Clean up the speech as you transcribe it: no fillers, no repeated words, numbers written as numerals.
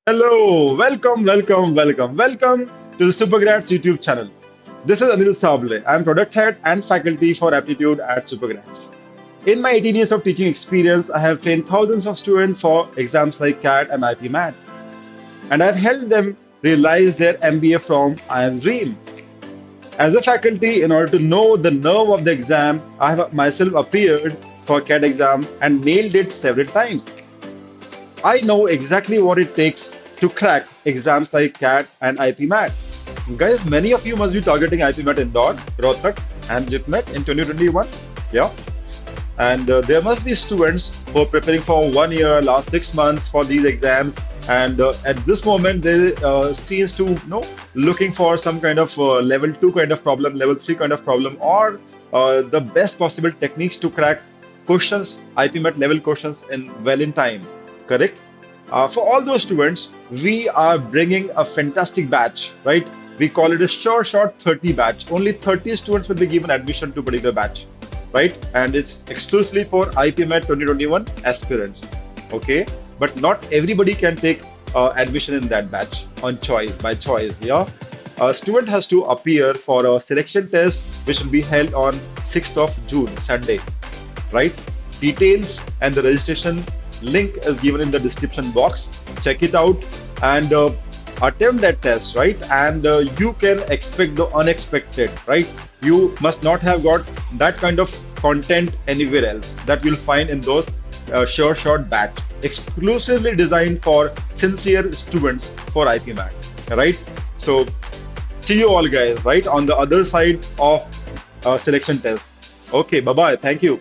Hello, welcome to the Supergrads YouTube channel. This is Anil Sable. I am product head and faculty for aptitude at Supergrads. In my 18 years of teaching experience, I have trained thousands of students for exams like CAT and IPMAT, and I've helped them realize their MBA from IIM's dream. As a faculty, in order to know the nerve of the exam, I have myself appeared for CAT exam and nailed it several times. I know exactly what it takes to crack exams like CAT and IPMAT. Guys, many of you must be targeting IPMAT Indore, Rohtak, and JIPMET in 2021. Yeah. And there must be students who are preparing for 1 year, last 6 months for these exams. And at this moment, they seems to looking for some kind of level 2 kind of problem, level 3 kind of problem, or the best possible techniques to crack questions, IPMAT level questions in time. Correct? For all those students, we are bringing a fantastic batch, right? We call it a Sureshot 30 batch. Only 30 students will be given admission to particular batch, right? And it's exclusively for IPMAT 2021 aspirants, okay? But not everybody can take admission in that batch by choice, yeah? A student has to appear for a selection test, which will be held on 6th of June, Sunday, right? Details and the registration link is given in the description box. Check it out and attempt that test, right? And you can expect the unexpected, right? You must not have got that kind of content anywhere else that you'll find in those Sureshot batch, exclusively designed for sincere students for IPMAT, right? So see you all guys, right, on the other side of selection test. Okay, bye bye. Thank you.